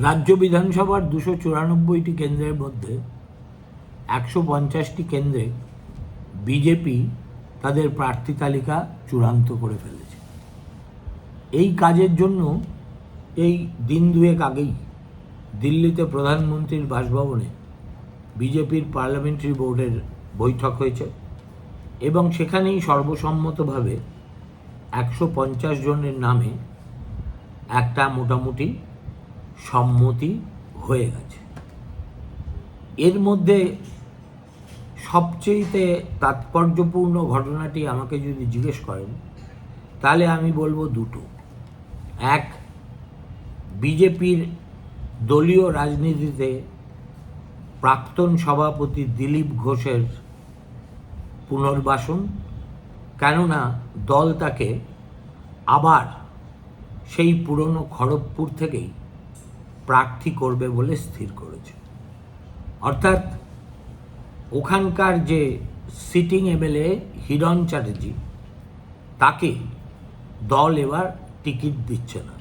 রাজ্য বিধানসভার 294টি কেন্দ্রের মধ্যে 150টি কেন্দ্রে বিজেপি তাদের প্রার্থী তালিকা চূড়ান্ত করে ফেলেছে। এই কাজের জন্য এই দিন দুয়েক আগেই দিল্লিতে প্রধানমন্ত্রীর বাসভবনে বিজেপির পার্লামেন্টারি বোর্ডের বৈঠক হয়েছে এবং সেখানেই সর্বসম্মতভাবে 150 জনের নামে একটা মোটামুটি সম্মতি হয়ে গেছে। এর মধ্যে সবচেয়ে তাৎপর্যপূর্ণ ঘটনাটি আমাকে যদি জিজ্ঞেস করেন তাহলে আমি বলবো দুটো। এক, বিজেপির দলীয় রাজনীতিতে প্রাক্তন সভাপতি দিলীপ ঘোষের পুনর্বাসন, কেননা দল তাকে আবার সেই পুরনো খড়গপুর থেকেই প্রার্থী করবে বলে স্থির করেছে। অর্থাৎ ওখানকার যে সিটিং এমএলএ হিরণ চ্যাটার্জি, তাকে দল এবার টিকিট দিচ্ছে না।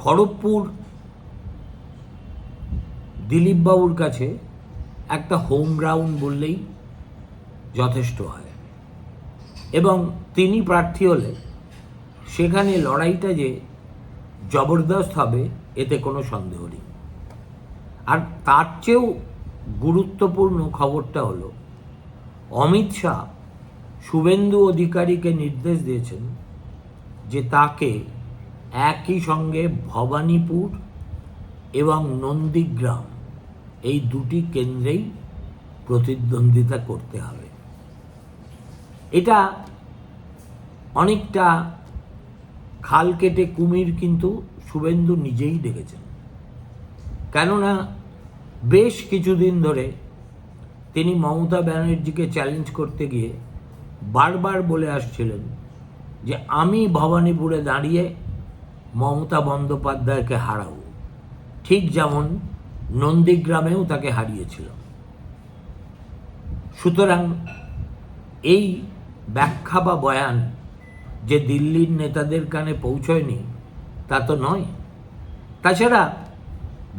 খড়গপুর দিলীপবাবুর কাছে একটা হোম গ্রাউন্ড বললেই যথেষ্ট হয় এবং তিনি প্রার্থী হলে সেখানে লড়াইটা যে জবরদস্ত হবে এতে কোনো সন্দেহ নেই। আর তার চেয়েও গুরুত্বপূর্ণ খবরটা হলো অমিত শাহ শুভেন্দু অধিকারীকে নির্দেশ দিয়েছেন যে তাকে একই সঙ্গে ভবানীপুর এবং নন্দীগ্রাম এই দুটি কেন্দ্রেই প্রতিদ্বন্দ্বিতা করতে হবে। এটা অনেকটা খাল কেটে কুমির কিন্তু শুভেন্দু নিজেই ডেকেছেন, কেননা বেশ কিছুদিন ধরে তিনি মমতা ব্যানার্জিকে চ্যালেঞ্জ করতে গিয়ে বারবার বলে আসছিলেন যে আমি ভবানীপুরে দাঁড়িয়ে মমতা বন্দ্যোপাধ্যায়কে হারাবো, ঠিক যেমন নন্দীগ্রামেও তাকে হারিয়েছিল। সুতরাং এই ব্যাখ্যা বা বয়ান যে দিল্লির নেতাদের কানে পৌঁছয়নি তা তো নয়। তাছাড়া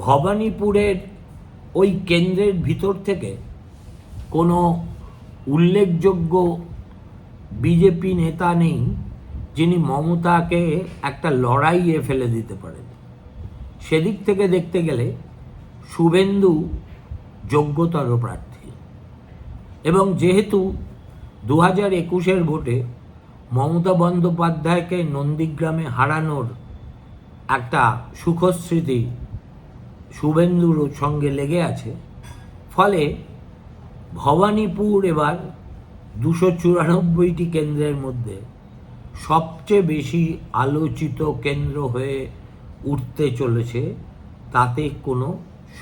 ভবানীপুরের ওই কেন্দ্রের ভিতর থেকে কোনো উল্লেখযোগ্য বিজেপি নেতা নেই যিনি মমতাকে একটা লড়াইয়ে ফেলে দিতে পারেন। সেদিক থেকে দেখতে গেলে শুভেন্দু যোগ্যতর প্রার্থী এবং যেহেতু 2021-এর ভোটে মমতা বন্দ্যোপাধ্যায়কে নন্দীগ্রামে হারানোর একটা সুখস্মৃতি শুভেন্দুর সঙ্গে লেগে আছে, ফলে ভবানীপুর এবার 294টি কেন্দ্রের মধ্যে সবচেয়ে বেশি আলোচিত কেন্দ্র হয়ে উঠতে চলেছে, তাতে কোনো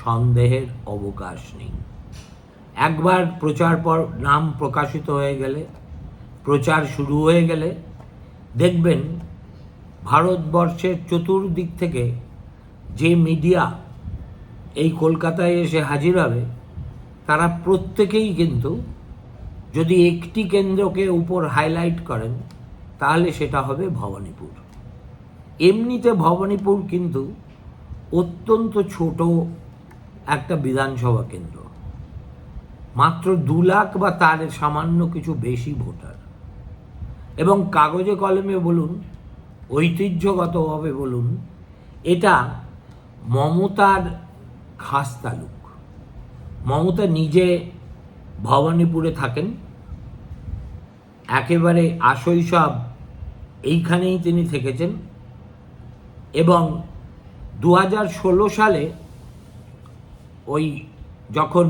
সন্দেহের অবকাশ নেই। একবার প্রচার পর নাম প্রকাশিত হয়ে গেলে, প্রচার শুরু হয়ে গেলে দেখবেন ভারতবর্ষের চতুর্দিক থেকে যে মিডিয়া এই কলকাতায় এসে হাজির হবে তারা প্রত্যেকেই কিন্তু যদি একটি কেন্দ্রকে উপর হাইলাইট করেন তাহলে সেটা হবে ভবানীপুর। এমনিতে ভবানীপুর কিন্তু অত্যন্ত ছোট একটা বিধানসভা কেন্দ্র, মাত্র 2 লাখ বা তার সামান্য কিছু বেশি ভোটার, এবং কাগজে কলমে বলুন ঐতিহ্যগতভাবে বলুন এটা মমতার খাস তালুক। মমতা নিজে ভবানীপুরে থাকেন, একেবারে আশৈশব এইখানেই তিনি থেকেছেন এবং 2016 সালে ওই যখন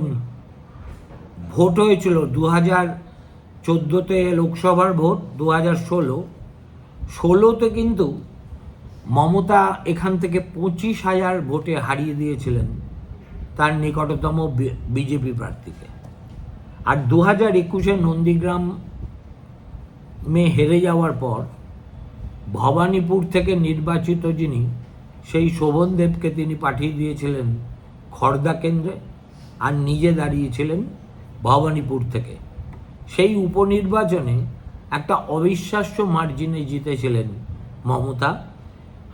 ভোট হয়েছিল, 2014-তে লোকসভার ভোট, 2016-তে কিন্তু মমতা এখান থেকে 25,000 ভোটে হারিয়ে দিয়েছিলেন তার নিকটতম বিজেপি প্রার্থীকে। আর 2021-এ নন্দীগ্রামে হেরে যাওয়ার পর ভবানীপুর থেকে নির্বাচিত যিনি, সেই শোভন দেবকে তিনি পাঠিয়ে দিয়েছিলেন খড়দা কেন্দ্রে আর নিজে দাঁড়িয়েছিলেন ভবানীপুর থেকে। সেই উপনির্বাচনে একটা অবিশ্বাস্য মার্জিনে জিতেছিলেন মমতা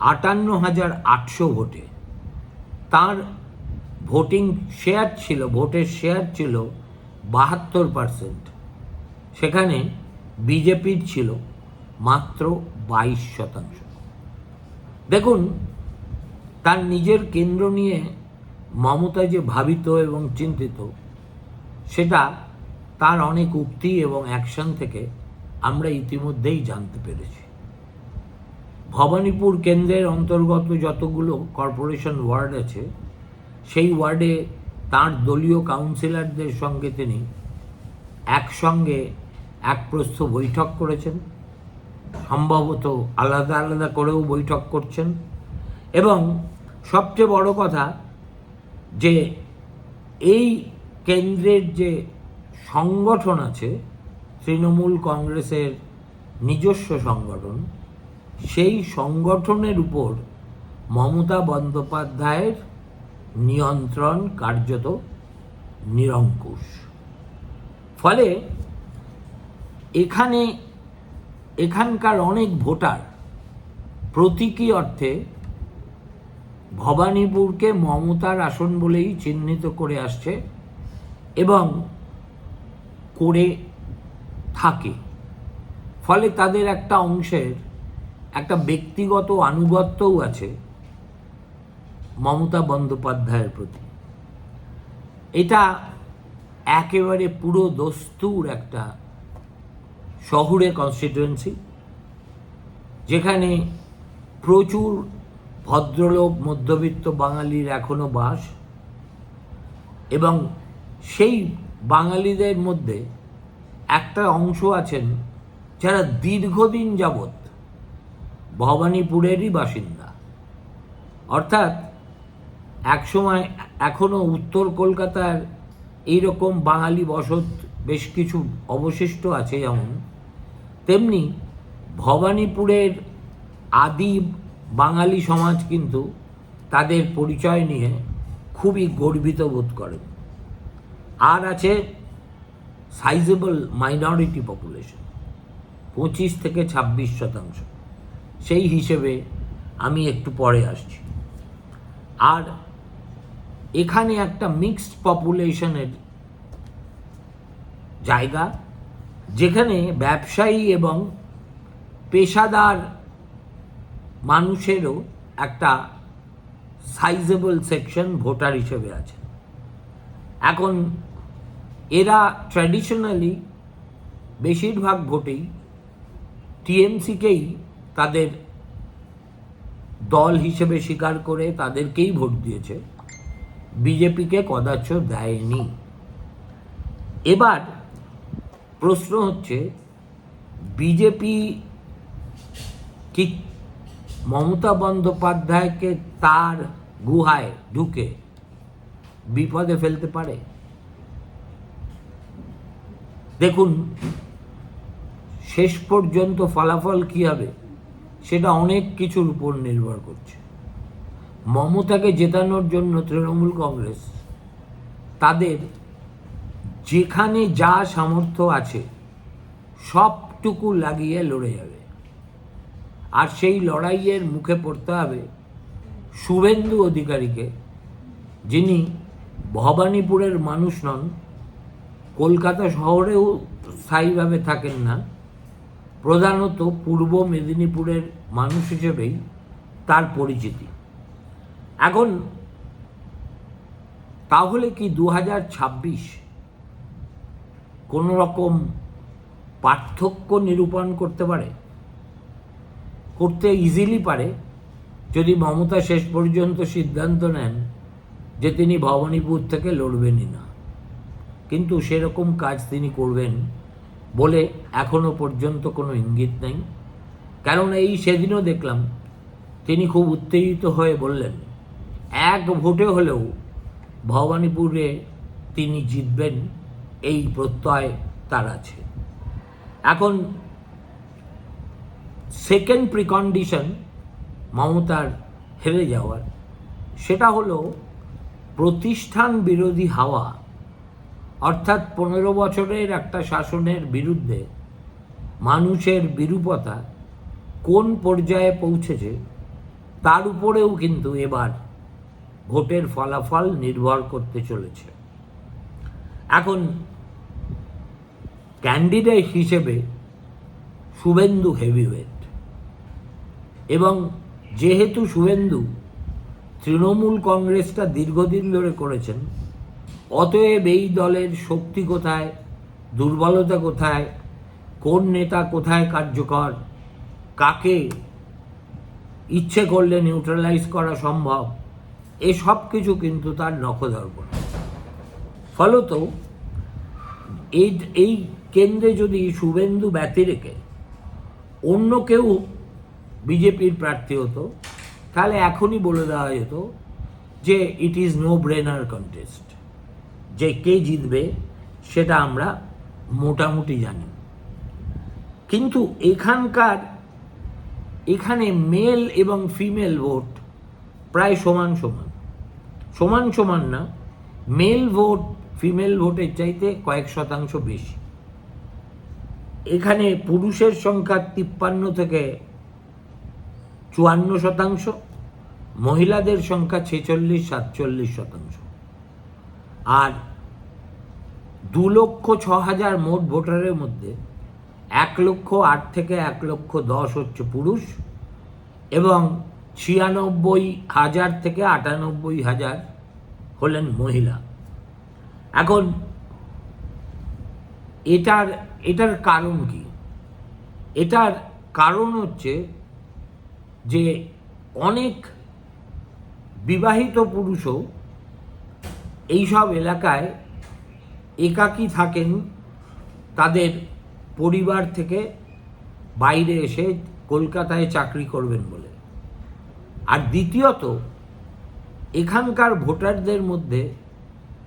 58,800 ভোটে। তার ভোটের শেয়ার ছিল 72%, সেখানে বিজেপির ছিল মাত্র 22%। দেখুন, তার নিজের কেন্দ্র নিয়ে মমতা যে ভাবিত এবং চিন্তিত, সেটা তার অনেক উক্তি এবং অ্যাকশন থেকে আমরা ইতিমধ্যেই জানতে পেরেছি। ভবানীপুর কেন্দ্রের অন্তর্গত যতগুলো কর্পোরেশন ওয়ার্ড আছে, সেই ওয়ার্ডে তার দলীয় কাউন্সিলরদের সঙ্গে তিনি একসঙ্গে এক প্রস্থ বৈঠক করেছেন, সম্ভবত আলাদা আলাদা করেও বৈঠক করছেন। এবং সবচেয়ে বড় কথা যে এই কেন্দ্রের যে সংগঠন আছে, তৃণমূল কংগ্রেসের নিজস্ব সংগঠন, সেই সংগঠনের উপর মমতা বন্দ্যোপাধ্যায়ের নিয়ন্ত্রণ কার্যত নিরঙ্কুশ। ফলে এখানকার অনেক ভোটার প্রতীকী অর্থে ভবানীপুরকে মমতার আসন বলেই চিহ্নিত করে আসছে এবং করে থাকে। ফলে তাদের একটা অংশের একটা ব্যক্তিগত আনুগত্যও আছে মমতা বন্দ্যোপাধ্যায়ের প্রতি। এটা একেবারে পুরো দস্তুর একটা শহুরে কনস্টিটুয়েন্সি, যেখানে প্রচুর ভদ্রলোক মধ্যবিত্ত বাঙালির এখনো বাস, এবং সেই বাঙালিদের মধ্যে একটা অংশ আছেন যারা দীর্ঘদিন যাবৎ ভবানীপুরেরই বাসিন্দা। অর্থাৎ একসময় এখনো উত্তর কলকাতার এইরকম বাঙালি বসত বেশ কিছু অবশিষ্ট আছে যেমন, তেমনি ভবানীপুরের আদি বাঙালি সমাজ কিন্তু তাদের পরিচয় নিয়ে খুবই গর্বিত বোধ করেন। আর আছে সাইজেবল মাইনরিটি পপুলেশন, 25 থেকে 26%। সেই হিসেবে আমি একটু পরে আসছি। আর এখানে একটা মিক্সড পপুলেশনের জায়গা, যেখানে ব্যবসায়ী এবং পেশাদার মানুষেরও একটা সাইজেবল সেকশন ভোটার হিসেবে আছে। এখন এরা ট্র্যাডিশনালি বেশিরভাগ ভোটেই টিএমসিকেই তাদের দল হিসেবে স্বীকার করে তাদেরকেই ভোট দিয়েছে, বিজেপিকে কদাচ দেয়নি। এবার প্রশ্ন হচ্ছে, বিজেপি কি মমতা বন্দ্যোপাধ্যায়কে তার গুহায় ঢুকে বিপদে ফেলতে পারে? দেখুন, শেষ পর্যন্ত ফলাফল কী হবে সেটা অনেক কিছুর উপর নির্ভর করছে। মমতাকে জেতানোর জন্য তৃণমূল কংগ্রেস তাদের যেখানে যা সামর্থ্য আছে সবটুকু লাগিয়ে লড়ে যাবে। আর সেই লড়াইয়ের মুখে পড়তে হবে শুভেন্দু অধিকারীকে, যিনি ভবানীপুরের মানুষ নন, কলকাতা শহরেও স্থায়ীভাবে থাকেন না, প্রধানত পূর্ব মেদিনীপুরের মানুষ হিসেবেই তার পরিচিতি। এখন তাহলে কি 2026 কোনো রকম পার্থক্য নিরূপণ করতে পারে? করতে ইজিলি পারে, যদি মমতা শেষ পর্যন্ত সিদ্ধান্ত নেন যে তিনি ভবানীপুর থেকে লড়বেনই না। কিন্তু সেরকম কাজ তিনি করবেন বলে এখনো পর্যন্ত কোনো ইঙ্গিত নেই। কারণ সেদিনও দেখলাম তিনি খুব উত্তেজিত হয়ে বললেন, এক ভোটে হলেও ভবানীপুরে তিনি জিতবেন, এই প্রত্যয় তার আছে। এখন সেকেন্ড প্রিকন্ডিশন মমতার হেরে যাওয়ার, সেটা হলো প্রতিষ্ঠান বিরোধী হাওয়া, অর্থাৎ 15 বছরের একটা শাসনের বিরুদ্ধে মানুষের বিরূপতা কোন পর্যায়ে পৌঁছেছে তার উপরেও কিন্তু এবার ভোটের ফলাফল নির্ভর করতে চলেছে। এখন ক্যান্ডিডেট হিসেবে শুভেন্দু হেভিওয়েট, এবং যেহেতু শুভেন্দু তৃণমূল কংগ্রেসটা দীর্ঘদিন ধরে করেছেন, অতএব এই দলের শক্তি কোথায়, দুর্বলতা কোথায়, কোন নেতা কোথায় কার্যকর, কাকে ইচ্ছে করলে নিউট্রালাইজ করা সম্ভব, এসব কিছু কিন্তু তার নখদর্পণ। ফলত এই কেন্দ্রে যদি শুভেন্দু ব্যতি রেখে অন্য কেউ বিজেপির প্রার্থী হতো, তাহলে এখনই বলে দেওয়া যেত যে it is no brainer contest, যে কে জিতবে সেটা আমরা মোটামুটি জানি। কিন্তু এখানে মেল এবং ফিমেল ভোট প্রায় সমান সমান না, মেল ভোট ফিমেল ভোটের চাইতে কয়েক শতাংশ বেশি। এখানে পুরুষের সংখ্যা 53 থেকে 54%, মহিলাদের সংখ্যা 46-47%। আর 2,06,000 মোট ভোটারের মধ্যে 1,08,000 থেকে 1,10,000 হচ্ছে পুরুষ, এবং 96,000 থেকে 98,000 হলেন মহিলা। এখন এটার কারণ কি? এটার কারণ হচ্ছে যে অনেক বিবাহিত পুরুষও এইসব এলাকায় একাকী থাকেন তাদের পরিবার থেকে বাইরে এসে কলকাতায় চাকরি করবেন বলে। আর দ্বিতীয়ত, এখানকার ভোটারদের মধ্যে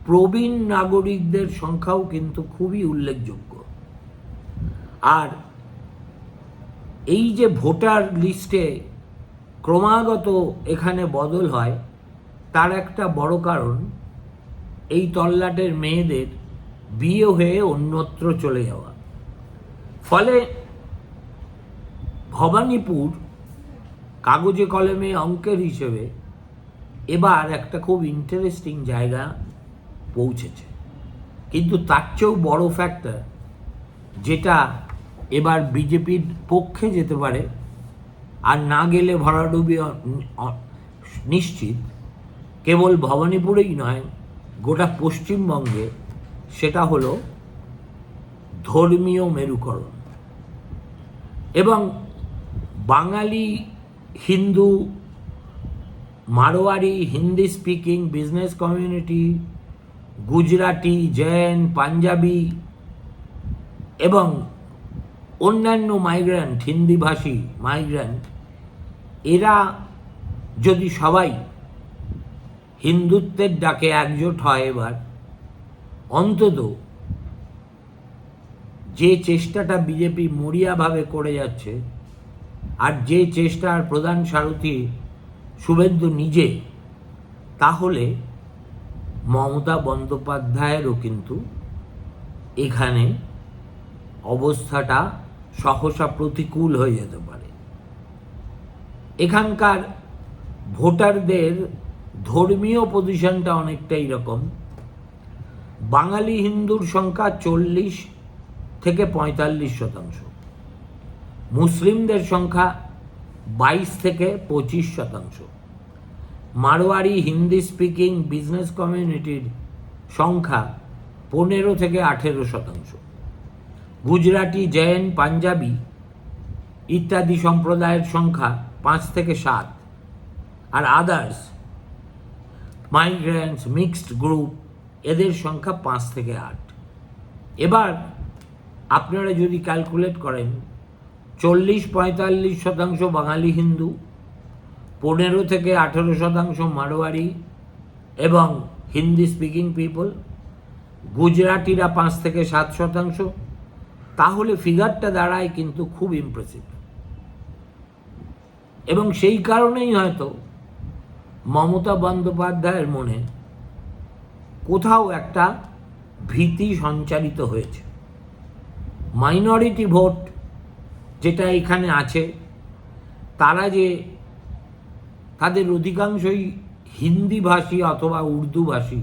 প্রবীণ নাগরিকদের সংখ্যাও কিন্তু খুবই উল্লেখযোগ্য। আর এই যে ভোটার লিস্টে ক্রমাগত এখানে বদল হয়, তার একটা বড় কারণ এই তল্লাটের মেয়েদের বিয়ে হয়ে অন্যত্র চলে যাওয়া। ফলে ভবানীপুর কাগজে কলমে অঙ্কের হিসেবে এবার একটা খুব ইন্টারেস্টিং জায়গা পৌঁছেছে। কিন্তু তার চেয়েও বড় ফ্যাক্টর, যেটা এবার বিজেপির পক্ষে যেতে পারে, আর না গেলে ভরাডুবি নিশ্চিত, কেবল ভবানীপুরেই নয়, গোটা পশ্চিমবঙ্গে, সেটা হলো ধর্মীয় মেরুকরণ। এবং Bangali, Hindu, Marwari, Hindi speaking business community, Gujarati, Jain, Punjabi এবং অন্যান্য মাইগ্রেন্ট, হিন্দিভাষী মাইগ্রেন্ট, এরা যদি সবাই হিন্দুত্বের ডাকে একজোট হয়, এবার অন্তত যে চেষ্টাটা বিজেপি মরিয়াভাবে করে যাচ্ছে, আর যে চেষ্টার প্রধান সারথি শুভেন্দু নিজে, তাহলে মমতা বন্দ্যোপাধ্যায়েরও কিন্তু এখানে অবস্থাটা সহসা প্রতিকূল হয়ে যেতে পারে। এখানকার ভোটারদের ধর্মীয় পজিশনটা অনেকটা এরকম। বাঙালি হিন্দুর সংখ্যা 40 থেকে 45%, মুসলিমদের সংখ্যা 22 থেকে 25%, মারোয়ারি হিন্দি স্পিকিং বিজনেস কমিউনিটির সংখ্যা 15 থেকে 18%, গুজরাটি, জৈন, পাঞ্জাবি ইত্যাদি সম্প্রদায়ের সংখ্যা 5 থেকে 7, আর আদার্স মাইগ্রেন্টস, মিক্সড গ্রুপ, এদের সংখ্যা 5 থেকে 8। এবার আপনারা যদি ক্যালকুলেট করেন, 40-45% বাঙালি হিন্দু, 15 থেকে 18% মারোয়ারি এবং হিন্দি স্পিকিং পিপল, গুজরাটিরা 5 থেকে 7%, তাহলে ফিগারটা দাঁড়ায় কিন্তু খুব ইমপ্রেসিভ। এবং সেই কারণেই হয়তো মমতা বন্দ্যোপাধ্যায়ের মনে কোথাও একটা ভীতি সঞ্চারিত হয়েছে। মাইনরিটি ভোট যেটা এখানে আছে, তারা যে তাদের অধিকাংশই হিন্দিভাষী অথবা উর্দুভাষী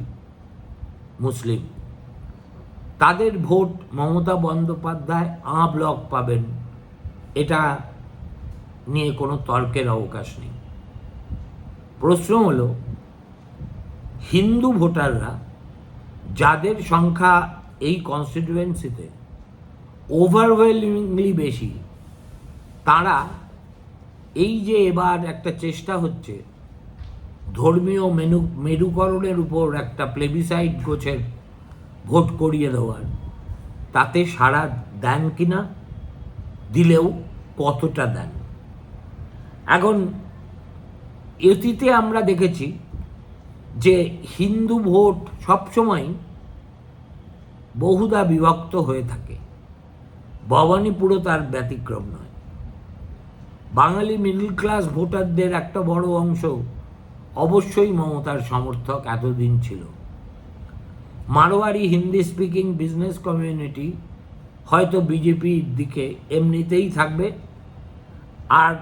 মুসলিম, তাদের ভোট মমতা বন্দ্যোপাধ্যায় ব্লক পাবেন, এটা নিয়ে কোনো তর্কের অবকাশ নেই। প্রশ্ন হলো, হিন্দু ভোটাররা যাদের সংখ্যা এই কনস্টিটিউয়েন্সিতে ওভারওয়েলমিংলি বেশি, তারা এই যে এবার একটা চেষ্টা হচ্ছে ধর্মীয় মেরুকরণের উপর একটা প্লেবিসাইড গোছের ভোট করিয়ে দেওয়ার, তাতে সাড়া দেন কিনা, দিলেও কতটা দেন। এখন অতীতে আমরা দেখেছি যে হিন্দু ভোট সবসময় বহুধা বিভক্ত হয়ে থাকে, ভবানীপুরও তার ব্যতিক্রম নয়। বাঙালি মিডল ক্লাস ভোটারদের একটা বড় অংশ অবশ্যই মমতার সমর্থক এতদিন ছিল। Marwari Hindi speaking business community হয়তো বিজেপির দিকে এমনিতেই থাকবে, আর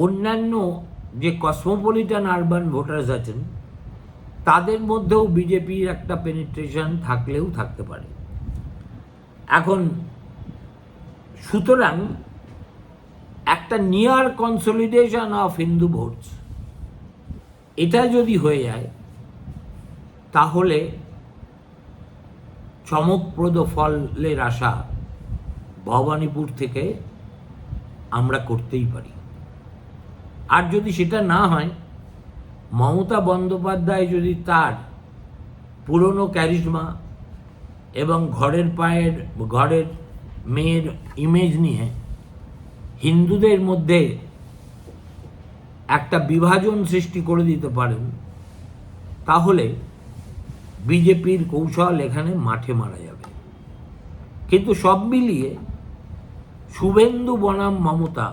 অন্যান্য যে কসমোপলিটান আরবান ভোটার্স আছেন তাদের মধ্যেও বিজেপির একটা পেনিট্রেশন থাকলেও থাকতে পারে। এখন সুতরাং একটা near consolidation of Hindu votes, এটা যদি হয়ে যায় তাহলে চমকপ্রদ ফলের আশা ভবানীপুর থেকে আমরা করতেই পারি। আর যদি সেটা না হয়, মমতা বন্দ্যোপাধ্যায় যদি তার পুরনো ক্যারিজমা এবং ঘরের মেয়ের ইমেজ নিয়ে হিন্দুদের মধ্যে একটা বিভাজন সৃষ্টি করে দিতে পারেন, তাহলে বিজেপির কৌশল এখানে মাঠে মারা যাবে। কিন্তু সব মিলিয়ে শুভেন্দু বনাম মমতা,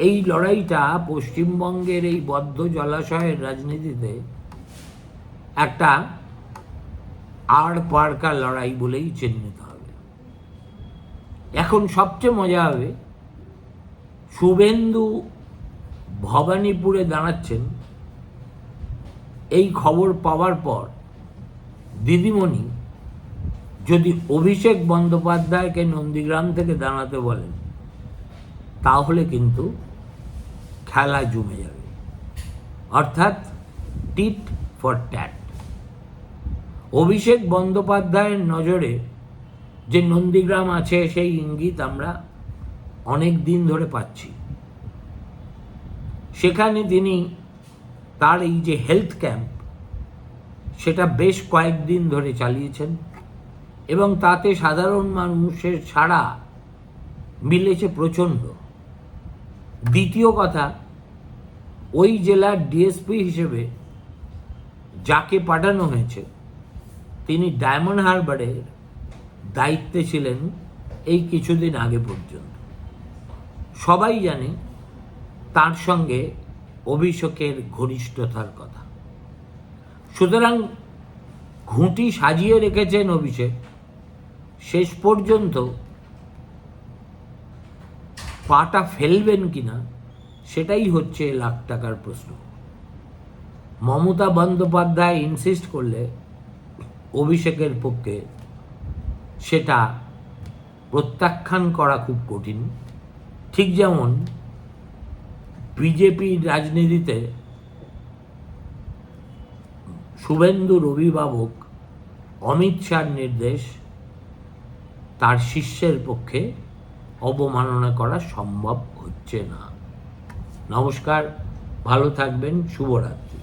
এই লড়াইটা পশ্চিমবঙ্গের এই বদ্ধ জলাশয়ের রাজনীতিতে একটা আড় পাড়কা লড়াই বলেই চিহ্নিত হবে। এখন সবচেয়ে মজা হবে, শুভেন্দু ভবানীপুরে দাঁড়াচ্ছেন, এই খবর পাওয়ার পর দিদিমণি যদি অভিষেক বন্দ্যোপাধ্যায়কে নন্দীগ্রাম থেকে দাঁড়াতে বলেন, তাহলে কিন্তু খেলা জমে যাবে, অর্থাৎ টিট ফর ট্যাট। অভিষেক বন্দ্যোপাধ্যায়ের নজরে যে নন্দীগ্রাম আছে সেই ইঙ্গিত আমরা অনেক দিন ধরে পাচ্ছি। সেখানে তিনি তার এই যে হেলথ ক্যাম্প, সেটা বেশ কয়েকদিন ধরে চালিয়েছেন এবং তাতে সাধারণ মানুষের সাড়া মিলেছে প্রচণ্ড। দ্বিতীয় কথা, ওই জেলার ডিএসপি হিসেবে যাকে পাঠানো হয়েছে, তিনি ডায়মন্ড হারবারের দায়িত্বে ছিলেন এই কিছুদিন আগে পর্যন্ত। সবাই জানে তার সঙ্গে অভিষেকের ঘনিষ্ঠতার কথা। সুতরাং ঘুঁটি সাজিয়ে রেখেছেন অভিষেক, শেষ পর্যন্ত পাটা ফেলবেন কিনা সেটাই হচ্ছে লাখ টাকার প্রশ্ন। মমতা বন্দ্যোপাধ্যায় ইনসিস্ট করলে অভিষেকের পক্ষে সেটা প্রত্যাখ্যান করা খুব কঠিন। ঠিক যেমন বিজেপির রাজনীতিতে শুভেন্দুর অভিভাবক অমিত শাহর নির্দেশ তার শিষ্যের পক্ষে অবমাননা করা সম্ভব হচ্ছে না। নমস্কার, ভালো থাকবেন, শুভরাত্রি।